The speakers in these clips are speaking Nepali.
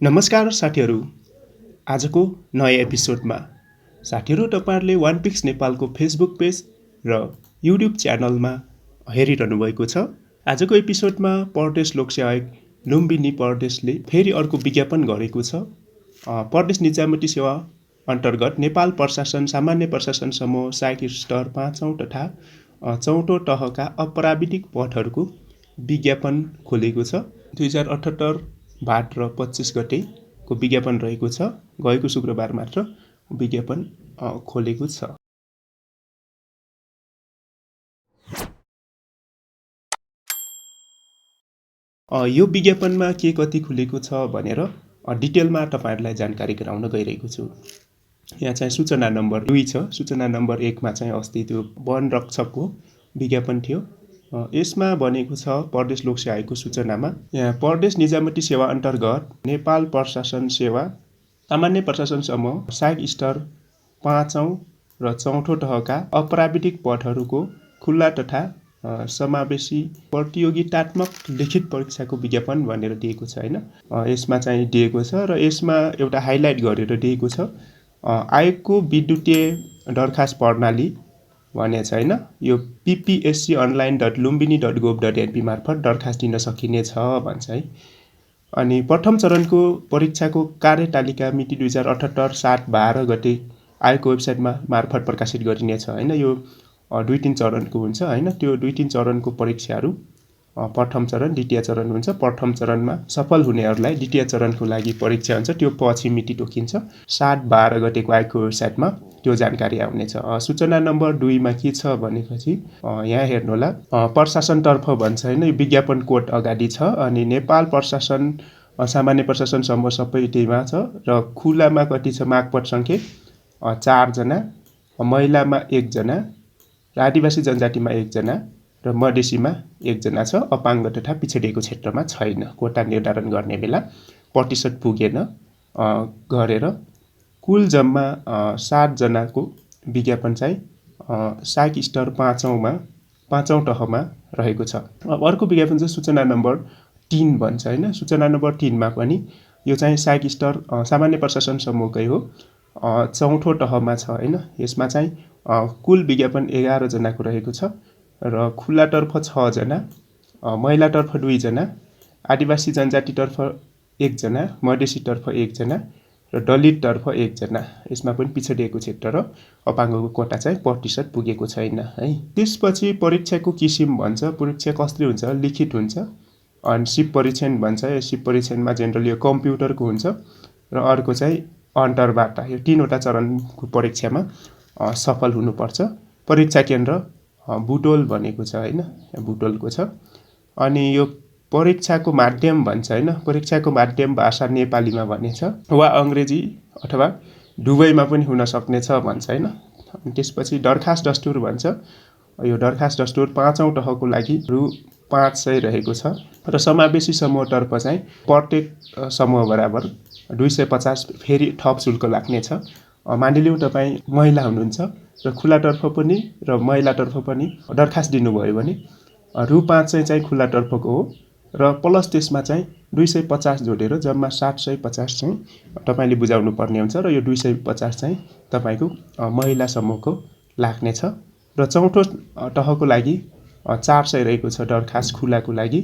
नमस्कार साथीहरू, आजको नयाँ एपिसोडमा साथीहरू तपाईहरुले OnePix नेपालको फेसबुक पेज र युट्युब च्यानलमा हेरिरहनु भएको छ। आजको एपिसोडमा प्रदेश लोकसेवा आयोग लुम्बिनी प्रदेशले फेरि अर्को विज्ञापन गरेको छ। प्रदेश निजामती सेवा अन्तर्गत नेपाल प्रशासन सामान्य प्रशासन समूह साइट स्तर 5औं तथा 4औं तहका अपराविधिक पदहरूको विज्ञापन खोलेको छ। 2078 भाद्र 25 गतेको विज्ञापन रहेको छ। गएको शुक्रबार मात्र विज्ञापन खोलेको छ। यो विज्ञापनमा के कति खुलेको छ भनेर डिटेलमा तपाईहरुलाई जानकारी गराउन गइरहेको छु। यहाँ चाहिँ सूचना नम्बर 2 छ। सूचना नम्बर 1 मा चाहिँ अस्ति त्यो वन रक्षकको विज्ञापन थियो। यसमा भनेको छ प्रदेश लोकसेवा आयोगको सूचनामा यहाँ प्रदेश निजामती सेवा अन्तर्गत नेपाल प्रशासन सेवा सामान्य प्रशासन समूह साइट स्तर 5औं र 4औं तहका अपराविधिक पदहरूको खुल्ला तथा समावेशी प्रतियोगितात्मक लिखित परीक्षाको विज्ञापन भनेर दिएको छ हैन। यसमा चाहिँ दिएको छ र यसमा एउटा हाइलाइट गरेर दिएको छ आयोगको विद्युतीय दरखास्त प्रणाली भनेछ हैन। यो ppsconline.lumbini.gov.np मार्फत दरखास्त दिन सकिने छ भन्छ है। अनि प्रथम चरणको परीक्षाको कार्यतालिका मिति 2078 7 12 गते आयोगको वेबसाइटमा मार्फत प्रकाशित गरिनेछ हैन। यो 2-3 चरणको हुन्छ हैन। त्यो 2-3 चरणको परीक्षाहरू प्रथम चरण द्वितीय चरण हुन्छ। प्रथम चरणमा सफल हुनेहरूलाई द्वितीय चरणको लागि परीक्षा हुन्छ। त्यो पछि मिति तोकिन्छ। 7-12 गतेको आयोगको वेबसाइटमा त्यो जानकारी आउनेछ। सूचना नम्बर 2 मा के छ भनेपछि यहाँ हेर्नु होला प्रशासन तर्फ भन्छ हैन। यो विज्ञापन कोड अगाडि छ अनि नेपाल प्रशासन सामान्य प्रशासन समूह सबै त्यहीमा छ र खुलामा कति छ मागपत्र संख्या 4 जना, महिलामा 1 जना, आदिवासी जनजातिमा 1 जना र मधेसीमा 1 जना छ। अपाङ्ग तथा पिछडिएको क्षेत्रमा छैन। कोटा निर्धारण गर्ने बेला प्रतिशत पुगेन गरेर कुल जम्मा 7 जनाको विज्ञापन चाहिँ साइट स्तर 5औं तहमा रहेको छ। अब अर्को विज्ञापन चाहिँ सूचना नम्बर 3 भन्छ हैन। सूचना नम्बर 3 मा पनि यो चाहिँ साइट स्तर सामान्य प्रशासन समूहकै हो। 4औं तहमा छ हैन। यसमा चाहिँ कुल विज्ञापन 11 जनाको रहेको छ र खुल्लातर्फ 6 जना, महिलातर्फ 2 जना, आदिवासी जनजातितर्फ 1 जना, मधेसीतर्फ 1 जना र दलिततर्फ 1 जना। यसमा पनि पिछडिएको क्षेत्र र अपाङ्गको कोटा चाहिँ प्रतिशत पुगेको छैन है। त्यसपछि परीक्षाको किसिम भन्छ। परीक्षा कसरी हुन्छ? लिखित हुन्छ अनि सिप परीक्षण भन्छ। यो सिप परीक्षणमा जेनरली यो कम्प्युटरको हुन्छ र अर्को चाहिँ अन्तर्वार्ता। यो 3 वटा चरणको परीक्षामा सफल हुनुपर्छ। परीक्षा केन्द्र बुटोल भनेको छ हैन। बुटोलको छ। अनि यो परीक्षाको माध्यम भन्छ हैन। परीक्षाको माध्यम भाषा नेपालीमा भनिन्छ वा अंग्रेजी अथवा दुवैमा पनि हुन सक्ने छ भन्छ हैन। अनि त्यसपछि दरखास्त दस्तुर भन्छ। यो दरखास्त दस्तुर 5औं तहको लागि रु 500 रहेको छ र समावेशी समूहतर्फ चाहिँ प्रत्येक समूह बराबर 250 फेरि थप शुल्क लाग्ने छ। मानिलिउँ तपाईँ महिला हुनुहुन्छ र खुलातर्फ पनि र महिलातर्फ पनि दरखास्त दिनुभयो भने रु 500 चाहिँ खुलातर्फको हो र प्लस त्यसमा चाहिँ 250 जोडेर जम्मा 750 चाहिँ तपाईले बुझाउनु पर्ने हुन्छ र यो 250 चाहिँ तपाईको महिला समूहको लाग्ने छ र चौथो तहको लागि 400 रहेको छ दरखास्त खुलाको लागि।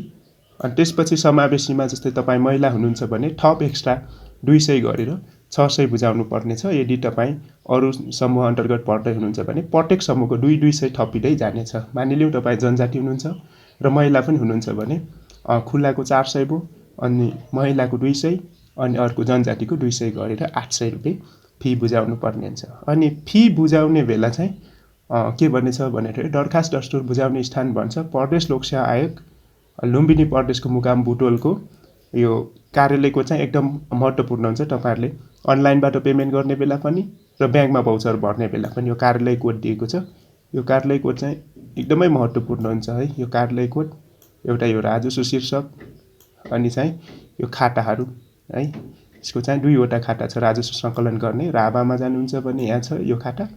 अनि त्यसपछि समावेशीमा जस्तै तपाई महिला हुनुहुन्छ भने थप एक्स्ट्रा 200 गरेर 600 बुझाउनु पर्ने छ। यदि तपाई अरु समूह अन्तर्गत पर्दै हुनुहुन्छ भने प्रत्येक समूहको 200 थपिँदै जानेछ। मानिलिउँ तपाई जनजाति हुनुहुन्छ र महिला पनि हुनुहुन्छ भने खुलाको 400 भो अनि महिलाको 200 अनि अर्को जनजातिको 200 गरेर 800 रुपैयाँ फी बुझाउनु पर्ने हुन्छ। अनि फी बुझाउने बेला चाहिँ के भनेछ भनेर दरखास्त दस्तुर बुझाउने स्थान भन्छ प्रदेश लोकसेवा आयोग लुम्बिनी प्रदेशको मुकाम बुटोलको। यो कार्यालयको चाहिँ एकदम महत्त्वपूर्ण हुन्छ। तपाईहरुले अनलाइनबाट पेमेन्ट गर्ने बेला पनि र ब्याङ्कमा भाउचर भर्ने बेला पनि यो कार्यालय कोड दिएको छ। यो कार्यालय कोड चाहिँ एकदमै महत्त्वपूर्ण हुन्छ है। यो कार्यालय कोड एउटा यो राजस्व शीर्षक अनि चाहिँ यो खाताहरू है। यसको चाहिँ 2 वटा खाता छ राजस्व सङ्कलन गर्ने। राभामा जानुहुन्छ भने यहाँ छ यो खाता,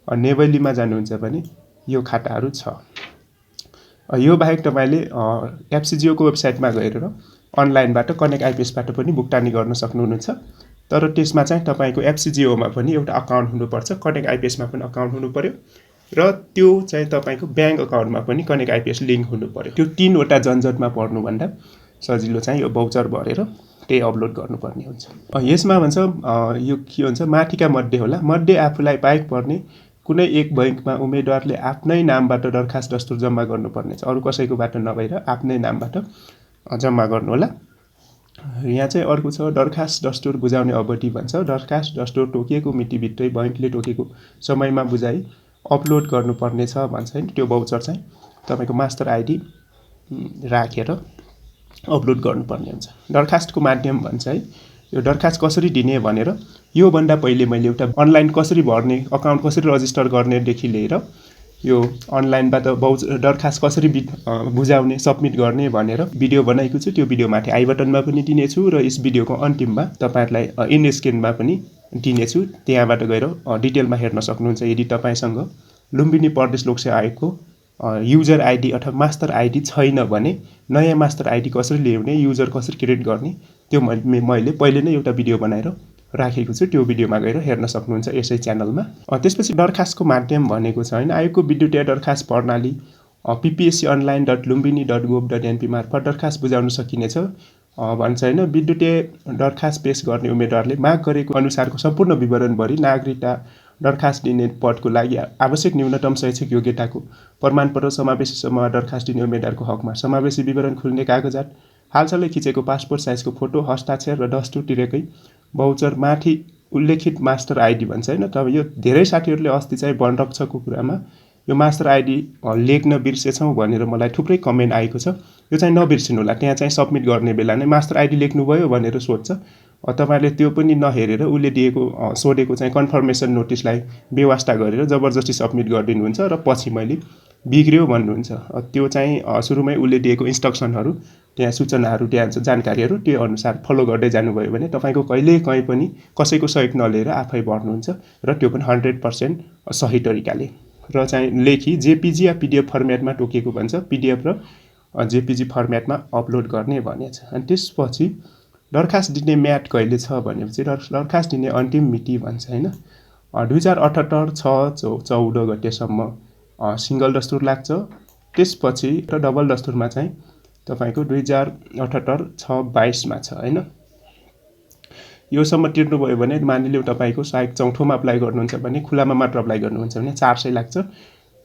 नेवलीमा जानुहुन्छ भने यो खाताहरू छ। यो बाहेक तपाईले एफसीजीओ को वेबसाइटमा गएर अनलाइनबाट कनेक्ट आइपिएसबाट पनि भुक्तानी गर्न सक्नुहुन्छ। तर त्यसमा चाहिँ तपाईको एफसीजीओमा पनि एउटा अकाउन्ट हुनुपर्छ, कनेक्ट आइपिएसमा पनि अकाउन्ट हुनु पर्यो र त्यो चाहिँ तपाईको ब्याङ्क अकाउन्टमा पनि कनेक्ट आइपिएस लिङ्क हुनु पर्यो। त्यो 3 वटा झन्झटमा पर्नुभन्दा सजिलो चाहिँ यो भाउचर भरेर त्यही अपलोड गर्नुपर्ने हुन्छ। यसमा भन्छ यो के हुन्छ माथिका मध्ये होला, मध्ये आफूलाई बाहेक पर्ने कुनै एक बैंकमा उम्मेदवारले आफ्नै नामबाट दरखास्त दस्तुर जम्मा गर्नुपर्ने छ, अरू कसैकोबाट नभएर आफ्नै नामबाट जम्मा गर्नु होला। यहाँ चाहिँ अर्को छ दरखास्त दस्तुर बुझाउने अवधि भन्छ। दरखास्त दस्तुर तोकिएको मितिभित्रै बैंकले तोकेको समयमा बुझाइ अपलोड गर्नुपर्ने छ भन्छ हैन। त्यो भाउचर चाहिँ तपाईको मास्टर आइडी राखेर अपलोड गर्नुपर्ने हुन्छ। दरखास्तको माध्यम भन्छ है। यो दरखास्त कसरी दिने भनेर यो भन्दा पहिले मैले एउटा अनलाइन कसरी भर्ने, अकाउन्ट कसरी रजिस्टर गर्ने देखि लिएर यो अनलाइनबाट दरखास्त कसरी बुझाउने, सबमिट गर्ने भनेर भिडियो बनाएको छु। त्यो भिडियो माथि आई बटनमा पनि दिनेछु र यस भिडियोको अन्तिममा तपाईहरुलाई इन स्क्रिनमा पनि दिनेछु। त्यहाँबाट गएर डिटेलमा हेर्न सक्नुहुन्छ। यदि तपाईसँग लुम्बिनी प्रदेश लोकसेवा आयोगको युजर आइडी अथवा मास्टर आइडी छैन भने नयाँ मास्टर आइडी कसरी ल्याउने, युजर कसरी क्रिएट गर्ने त्यो मैले पहिले नै एउटा भिडियो बनाएर राखेको छु। त्यो भिडियोमा गएर हेर्न सक्नुहुन्छ यसै च्यानलमा। त्यसपछि दरखास्तको माध्यम भनेको छ हैन। आयोगको विद्युतीय दरखास्त प्रणाली ppsconline.lumbini.gov.np मार्फत दरखास्त बुझाउन सकिनेछ भन्छ हैन। विद्युतीय दरखास्त पेश गर्ने उम्मेदवारले माग गरेको अनुसारको सम्पूर्ण विवरण भरी नागरिकता दरखास्त दिने पदको लागि आवश्यक न्यूनतम शैक्षिक योग्यताको प्रमाणपत्र, समावेशी समूहमा दरखास्त दिने उम्मेदवारको हकमा समावेशी विवरण खुल्ने कागजात, हालसालै खिचेको पासपोर्ट साइजको फोटो, हस्ताक्षर र दस्तुर तिरेकै भाउचर, माथि उल्लेखित मास्टर आइडी भन्छ हैन। तब यो धेरै साथीहरुले अस्ति चाहिँ वनरक्षकको कुरामा यो मास्टर आइडी लेख्न बिर्सेछौं भनेर मलाई थुप्रै कमेन्ट आएको छ। यो चाहिँ नबिर्सिनु होला। त्यहाँ चाहिँ सबमिट गर्ने बेला नै मास्टर आइडी लेख्नुभयो भनेर सोध्छ। तपाईहरुले त्यो पनि नहेरेर उले दिएको सोधेको चाहिँ कन्फर्मेसन नोटिसलाई बेवास्ता गरेर जबरजस्ती सबमिट गरिदिनुहुन्छ र पछि मैले बिग्रियो भन्नुहुन्छ। त्यो चाहिँ सुरुमै उले दिएको इन्स्ट्रक्सनहरु, त्यहाँ सूचनाहरु, त्यहाँ जानकारीहरु त्यो अनुसार फलो गर्दै जानुभयो भने तपाईको कहिले कहीँ पनि कसैको सहयोग नलिएर आफै बढ्नुहुन्छ र त्यो पनि 100% सही तरिकाले र चाहिँ लेखी जेपीजी या पीडीएफ फर्मेटमा तोकिएको भन्छ। पीडीएफ र जेपीजी फर्मेटमा अपलोड गर्ने भनेछ। अनि त्यसपछि दरखास्त दिने म्याद कहिले छ भनेपछि दरखास्त दिने अन्तिम मिति भन्छ हैन। 2078 6 14 गतेसम्म सिंगल दस्तुर लाग्छ। त्यसपछि र डबल दस्तुरमा चाहिँ तपाईको 2078 6 22 मा छ हैन। यो सम्म तिर्नु भयो भने मानिलियो तपाईको सहायक चौथोमा अप्लाई गर्नुहुन्छ भने, खुलामा मात्र अप्लाई गर्नुहुन्छ भने 400 लाग्छ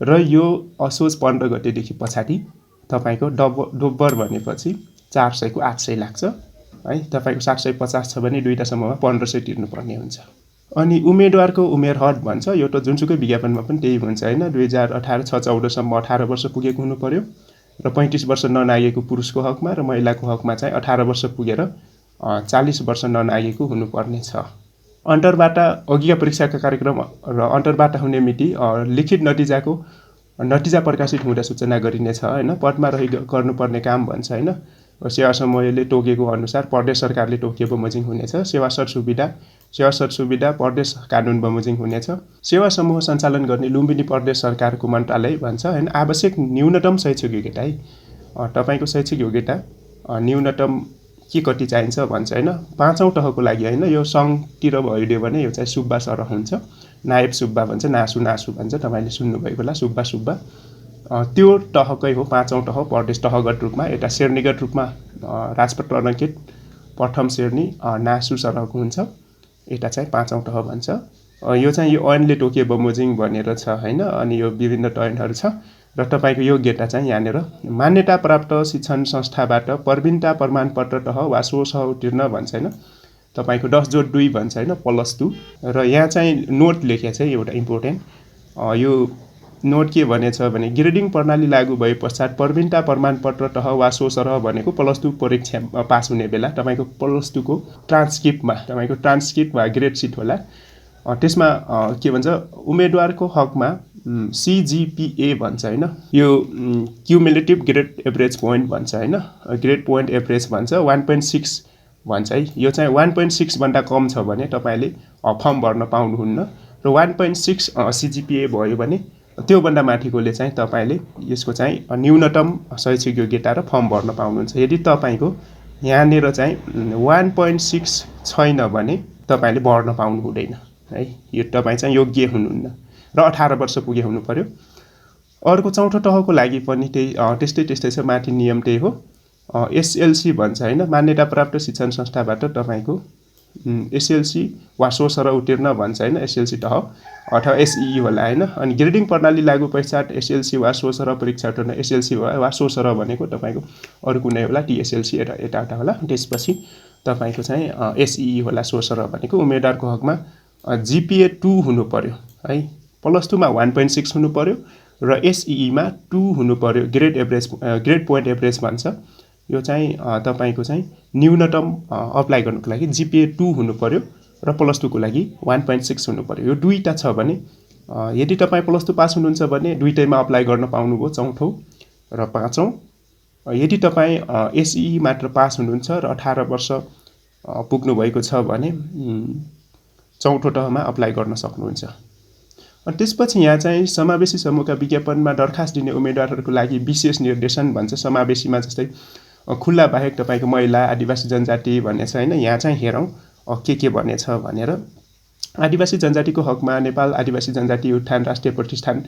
र यो असोज 15 गतेदेखि पछाडी तपाईको डोब्बर भनेपछि 400 को 800 लाग्छ है। तपाईको 750 छ भने दुईटा सम्ममा 1500 तिर्नुपर्ने हुन्छ। अनि उम्मेदवारको उमेर हद भन्छ। यो त जुनसुकै विज्ञापनमा पनि त्यही हुन्छ हैन। 2018 6 14 सम्म 18 वर्ष पुगेको हुनु पर्यो र 35 वर्ष ननागेको पुरुषको हकमा र महिलाको हकमा चाहिँ 18 वर्ष पुगेर 40 वर्ष ननागेको हुनुपर्ने छ। अन्तरबाट अघिका परीक्षाका कार्यक्रम र अन्तरबाट हुने मिति लिखित नतिजा प्रकाशित हुँदा सूचना गरिनेछ हैन। पदमा रही गर्नुपर्ने काम भन्छ हैन। सेवा समूहले तोकेको अनुसार प्रदेश सरकारले तोके बमोजिम हुनेछ। सेवा सुविधा प्रदेश कानुन बमोजिम हुनेछ। सेवा समूह सञ्चालन गर्ने लुम्बिनी प्रदेश सरकारको मन्त्रालय भन्छ हैन। आवश्यक न्यूनतम शैक्षिक योग्यता है। तपाईको शैक्षिक योग्यता न्यूनतम के कति चाहिन्छ भन्छ हैन। 5औं तहको लागि हैन। यो संघतिर भइदियो भने यो चाहिँ सुब्बा सरह हुन्छ। नायब सुब्बा भन्छ, नासु भन्छ। तपाईले सुन्नुभएको होला सुब्बा। त्यो तहकै हो 5औं तह प्रदेश तहगत रूपमा। एउटा श्रेणीगत रूपमा राजपत्र अङ्कित प्रथम श्रेणी नासु सरहको हुन्छ। एउटा चाहिँ 5औं तह भन्छ। यो चाहिँ यो ऐनले तोके बमोजिम भनेर छ हैन। अनि यो विभिन्न ऐनहरु छ र तपाईको योग्यता चाहिँ यहाँनेर मान्यता प्राप्त शिक्षण संस्थाबाट प्रवीणता प्रमाणपत्र तह वा सोसह उत्तीर्ण भन्छ हैन। तपाईको 10+2 भन्छ हैन +2 र यहाँ चाहिँ नोट लेखेको छ एउटा इम्पोर्टेन्ट। यो नोट के भनेछ भने ग्रेडिङ प्रणाली लागू भए पश्चात प्रवीणता प्रमाणपत्र तह वा सोसरह भनेको +2 परीक्षा पास हुने बेला तपाईको +2 को ट्रान्सक्रिप्ट वा ग्रेड सिट होला। त्यसमा के भन्छ उम्मेदवारको हकमा सीजीपीए भन्छ हैन। यो क्युमुलेटिभ ग्रेड एभरेज पोइन्ट भन्छ हैन। ग्रेड पोइन्ट एभरेज भन्छ 1.6 भन्छ है। यो चाहिँ 1.6 भन्दा कम छ भने तपाईले फर्म भर्न पाउनुहुन्न र 1.6 सीजीपीए भयो भने त्यो भन्दा माथिकोले चाहिँ तपाईले यसको चाहिँ न्यूनतम शैक्षिक योग्यता र फर्म भर्न पाउनुहुन्छ। यदि तपाईको यहाँनिर चाहिँ 1.6 छैन भने तपाईले बढ्न पाउनु हुँदैन है। यो तपाईँ चाहिँ योग्य हुनुहुन्न र 18 वर्ष पुगे हुनु पर्यो। अर्को चौथो तहको लागि पनि त्यस्तै छ, माथि नियम त्यही हो। एसएलसी भन्छ हैन, मान्यता प्राप्त शिक्षण संस्थाबाट तपाईको एसएलसी वा 16 र उत्तीर्ण भन्छ हैन, एसएलसी तह अथवा एसई होला हैन। अनि ग्रेडिङ प्रणाली लागू पश्चात एसएलसी वा 16 र परीक्षा उत्तीर्ण एसएलसी वा 16 र भनेको तपाईको अरु कुनै होला, टीएसएलसी यता होला। त्यसपछि तपाईको चाहिँ एसई होला 16 र भनेको। उम्मेदवारको हकमा जीपीए 2 हुनु पर्यो है, प्लस 2 मा 1.6 हुनु पर्यो र एसई मा 2 हुनु पर्यो। ग्रेड पोइन्ट एभरेज भन्छ यो चाहिँ तपाईको चाहिँ न्यूनतम अप्लाई गर्नको लागि जीपीए 2 हुनु पर्यो र प्लस 2 को लागि 1.6 हुनु पर्यो। यो दुईटा छ भने यदि तपाईँ प्लस 2 पास हुनुहुन्छ भने दुईटैमा अप्लाई गर्न पाउनुभयो, चौथो र पाँचौं। यदि तपाईँ एसई मात्र पास हुनुहुन्छ र 18 वर्ष पुग्नु भएको छ भने चौथो तहमा अप्लाई गर्न सक्नुहुन्छ। अनि त्यसपछि यहाँ चाहिँ समावेशी समूहका विज्ञापनमा दरखास्त दिने उम्मेदवारहरूको लागि विशेष निर्देशन भन्छ। समावेशीमा जस्तै खुल्ला बाहेक तपाईको महिला, आदिवासी जनजाति भन्ने छ हैन। यहाँ चाहिँ हेरौँ के भनेछ भनेर। आदिवासी जनजातिको हकमा नेपाल आदिवासी जनजाति उत्थान राष्ट्रिय प्रतिष्ठान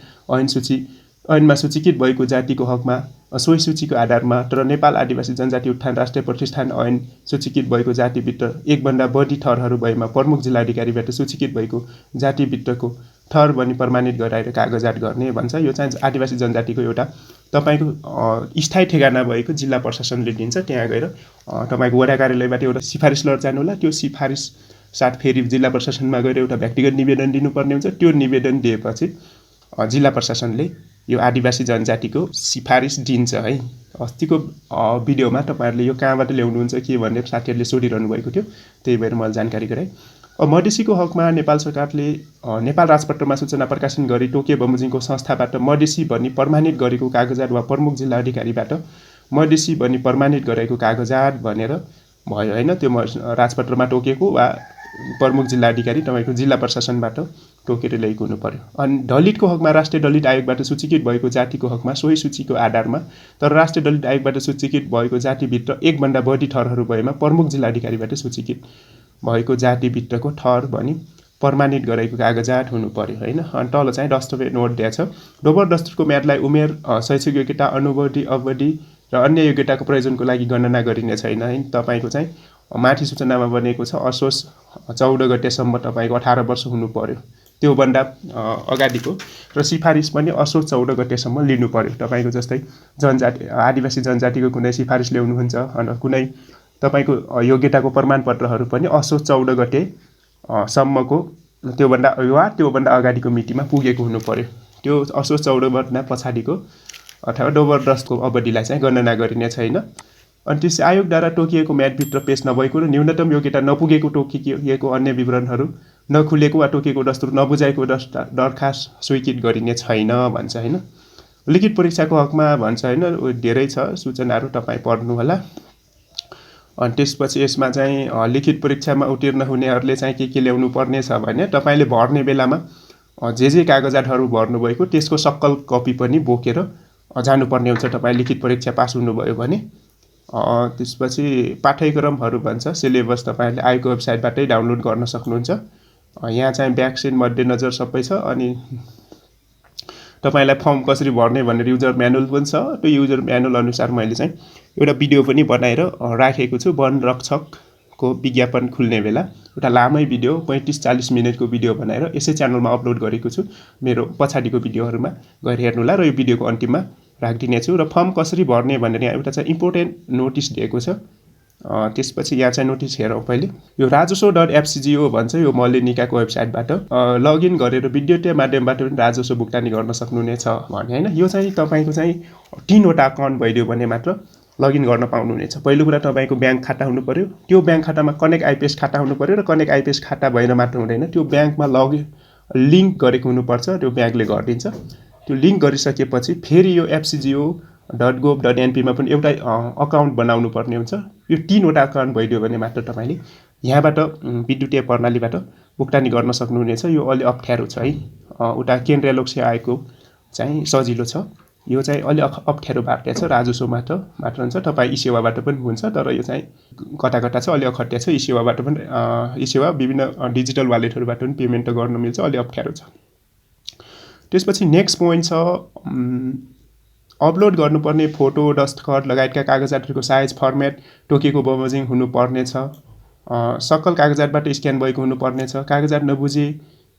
ऐनमा सूचीकृत भएको जातिको हकमा सोही सूचीको आधारमा तर नेपाल आदिवासी जनजाति उत्थान राष्ट्रिय प्रतिष्ठान ऐन सूचीकृत भएको जातिभित्र एकभन्दा बढी थरहरू भएमा प्रमुख जिल्लाधिकारीबाट सूचीकृत भएको जातिभित्रको थर बनी प्रमाणित गराएर कागजात गर्ने भन्छ। यो चाहिँ आदिवासी जनजातिको एउटा तपाईको स्थायी ठेगाना भएको जिल्ला प्रशासनले दिन्छ। त्यहाँ गएर तपाईको वडा कार्यालयबाट एउटा सिफारिस लड जानु होला। त्यो सिफारिस साथ फेरि जिल्ला प्रशासनमा गएर एउटा व्यक्तिगत निवेदन दिनुपर्ने हुन्छ। त्यो निवेदन दिएपछि जिल्ला प्रशासनले यो आदिवासी जनजातिको सिफारिस दिन्छ है। अस्तिको भिडियोमा तपाईहरुले यो कहाँबाट ल्याउनुहुन्छ के भनेर साथीहरुले सोधिरहनु भएको थियो, त्यही भएर मैले जानकारी गराएँ। मधेसीको हकमा नेपाल सरकारले नेपाल राजपत्रमा सूचना प्रकाशन गरी तोकिया बमोजिमको संस्थाबाट मधेसी भनी प्रमाणित गरेको कागजात वा प्रमुख जिल्ला अधिकारीबाट मधेसी भनी प्रमाणित गरेको कागजात भनेर भयो हैन। त्यो राजपत्रमा तोकेको वा प्रमुख जिल्ला अधिकारी तपाईको जिल्ला प्रशासनबाट तोकेर ल्याएको हुनु पर्यो। अनि दलितको हकमा राष्ट्रिय दलित आयोगबाट सूचीकृत भएको जातिको हकमा सोही सूचीको आधारमा तर राष्ट्रिय दलित आयोगबाट सूचीकृत भएको जातिभित्र एकभन्दा बढी थरहरू भएमा प्रमुख जिल्ला अधिकारीबाट सूचीकृत भएको जातिभित्रको थर भनी प्रमाणित गरेको कागजात हुनु पर्यो हैन। अनि तल चाहिँ दस्तावेज नोट दिएको छ। डोबर दस्तुरको म्यादलाई उमेर, शैक्षिक योग्यता, अवधि र अन्य योग्यताको प्रयोजनको लागि गणना गरिने छैन है। तपाईको चाहिँ माथि सूचनामा बनेको छ असोज 14 गतेसम्म तपाईको 18 वर्ष हुनु पर्यो, त्यो भन्दा अगाडिको र सिफारिस पनि असोज 14 गतेसम्म लिनु पर्यो। तपाईको जस्तै जनजाति आदिवासी जनजातिको कुनै सिफारिस ल्याउनुहुन्छ अनि कुनै तपाईको योग्यताको प्रमाणपत्रहरू पनि असोज 14 गते सम्मको त्योभन्दा अगाडिको मितिमा पुगेको हुनु पर्यो। त्यो असोज 14 भन्दा पछाडिको अथवा डोबरदस्तको अवधिलाई चाहिँ गणना गरिने छैन। अनि त्यस आयोगद्वारा तोकिएको म्यादभित्र पेश नभएको र न्यूनतम योग्यता नपुगेको तोकिएको अन्य विवरणहरू नखुलेको वा तोकिएको दस्तुर नबुझाएको दरखास्त स्वीकृत गरिने छैन भन्छ हैन। लिखित परीक्षाको हकमा भन्छ हैन, धेरै छ सूचनाहरू तपाईँ पढ्नु होला। अनि त्यसपछि यसमा चाहिँ लिखित परीक्षामा उत्तीर्ण हुनेहरूले चाहिँ के ल्याउनु पर्ने छ भने तपाईले भर्ने बेलामा जे कागजातहरू भर्नुभएको त्यसको सक्कल कपी पनि बोकेर जानुपर्ने हुन्छ तपाईँ लिखित परीक्षा पास हुनुभयो भने। त्यसपछि पाठ्यक्रमहरू भन्छ, सिलेबस तपाईले आयोगको वेबसाइटबाटै डाउनलोड गर्न सक्नुहुन्छ। यहाँ चाहिँ भ्याक्सिन मध्यनजर सबै छ। अनि तपाईलाई फर्म कसरी भर्ने भनेर युजर म्यानुअल पनि छ। त्यो युजर म्यानुअल अनुसार मैले चाहिँ एउटा भिडियो पनि बनाएर राखेको छु। वन रक्षकको विज्ञापन खुल्ने बेला एउटा लामै भिडियो 35-40 मिनेटको भिडियो बनाएर यसै च्यानलमा अपलोड गरेको छु। मेरो पछाडिको भिडियोहरुमा गएर हेर्नुला र यो भिडियोको अन्तिममा राखिदिनेछु। र फर्म कसरी भर्ने भनेर यहाँ एउटा चाहिँ इम्पोर्टेन्ट नोटिस दिएको छ। त्यसपछि यहाँ चाहिँ नोटिस हेरौँ पहिले। यो राजस्व.fcgo भन्छ, यो मैले निकाको वेबसाइटबाट लगइन गरेर विद्युतीय माध्यमबाट पनि राजस्व भुक्तानी गर्न सक्नुहुनेछ भने हैन। यो चाहिँ तपाईको चाहिँ 3 वटा अकाउन्ट भइदियो भने मात्र लगइन गर्न पाउनुहुनेछ। पहिलो कुरा तपाईको ब्याङ्क खाता हुनु पर्यो। त्यो ब्याङ्क खातामा कनेक्ट आइपीएस खाता हुनु पर्यो र कनेक्ट आइपीएस खाता भएर मात्र हुँदैन, त्यो ब्याङ्कमा लिङ्क गरेको हुनुपर्छ। त्यो ब्याङ्कले गरिदिन्छ। त्यो लिङ्क गरिसकेपछि फेरि यो fcgo.gov.np मा पनि एउटा अकाउन्ट बनाउनु पर्ने हुन्छ। यो 3 वटा अकाउन्ट भइदियो भने मात्र तपाईले यहाँबाट विद्युतीय प्रणालीबाट भुक्तानी गर्न सक्नुहुनेछ। यो अलि अप्ठ्यारो छ है। उता केन्द्रीय लोकसेवा आयोगको चाहिँ सजिलो छ। यो चाहिँ अलि अप्ठ्यारो बाटो छ, राजस्वबाट मात्र हुन्छ, तपाईँ ई-सेवाबाट पनि हुन्छ, तर यो चाहिँ कता कता छ, अलि अखट्या छ। ई-सेवाबाट पनि ई-सेवा विभिन्न डिजिटल वालेटहरूबाट पनि पेमेन्ट गर्न मिल्छ, अलि अप्ठ्यारो छ। त्यसपछि नेक्स्ट पोइन्ट छ अपलोड गर्नुपर्ने फोटो, दस्तखत लगायतका कागजातहरूको साइज, फर्मेट तोकेको बमोजिम हुनुपर्ने छ। सकल कागजातबाट स्क्यान भएको हुनुपर्ने छ। कागजात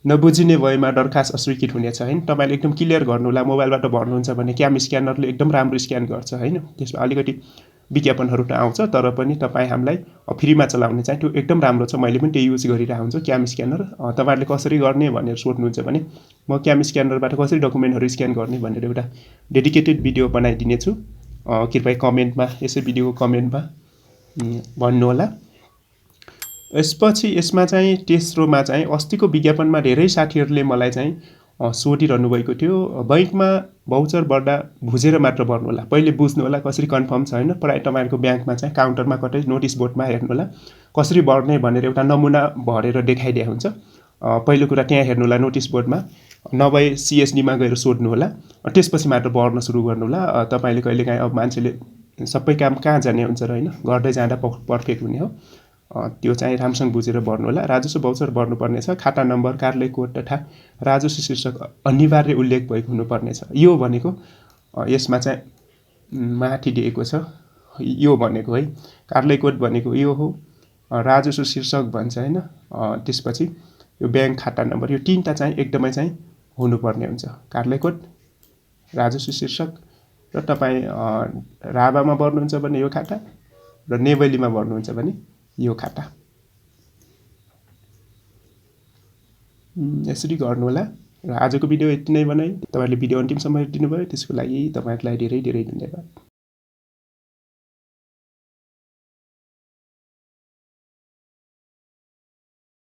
नबुझिने भएमा दरखास्त अस्वीकृत हुनेछ हैन। तपाईले एकदम क्लियर गर्नुहोला। मोबाइलबाट भर्नुहुन्छ भने क्याम स्क्यानरले एकदम राम्रो स्क्यान गर्छ हैन। त्यसमा अलिकति विज्ञापनहरू त आउँछ, तर पनि तपाईँ हामीलाई फ्रीमा चलाउने चाहिँ त्यो एकदम राम्रो छ। मैले पनि त्यो युज गरिरहेको हुन्छु क्याम स्क्यानर। तपाईँहरूले कसरी गर्ने भनेर सोध्नुहुन्छ भने म क्याम स्क्यानरबाट कसरी डकुमेन्टहरू स्क्यान गर्ने भनेर एउटा डेडिकेटेड भिडियो बनाइदिनेछु। कृपया कमेन्टमा, यसै भिडियोको कमेन्टमा भन्नुहोला। यसपछि यसमा चाहिँ तेस्रोमा चाहिँ अस्तिको विज्ञापनमा धेरै साथीहरूले मलाई चाहिँ सोधिरहनु भएको थियो, बैंकमा भाउचर भर्दा बुझेर मात्र भर्नुहोला, पहिले बुझ्नुहोला कसरी कन्फर्म छ हैन। प्राय तपाईहरुको ब्याङ्कमा चाहिँ काउन्टरमा कतै नोटिस बोर्डमा हेर्नुहोला कसरी भर्ने भनेर एउटा नमुना भरेर देखाइदिएको हुन्छ। पहिलो कुरा त्यहाँ हेर्नुहोला नोटिस बोर्डमा, नभए सीएसडीमा गएर सोध्नुहोला, त्यसपछि मात्र भर्न सुरु गर्नुहोला। तपाईले कहिलेकाहीँ अब मान्छेले सबै काम कहाँ जाने हुन्छ र हैन, गर्दै जाँदा पर्फेक्ट हुने हो। त्यो चाहिँ राम्रोसँग बुझेर भर्नुहोला। राजस्व भाउचर भर्नुपर्ने छ। खाता नम्बर, कार्यालय कोड तथा राजस्व शीर्षक अनिवार्य उल्लेख भएको हुनुपर्ने छ। यो भनेको यसमा चाहिँ माथि दिएको छ, यो भनेको है कार्यालय कोड भनेको यो हो, राजस्व शीर्षक भन्छ हैन। त्यसपछि यो ब्याङ्क खाता नम्बर, यो तीनटा चाहिँ एकदमै चाहिँ हुनुपर्ने हुन्छ। कार्यालय कोड, राजस्व शीर्षक र तपाईँ राभामा भर्नुहुन्छ भने यो खाता र नेवलीमा भर्नुहुन्छ भने यो खाता। यसरी गर्नुहोला। र आजको भिडियो यति नै बनाएँ। तपाईहरुले भिडियो अन्तिमसम्म हेरिदिनु भयो त्यसको लागि तपाईहरुलाई धेरै धेरै धन्यवाद।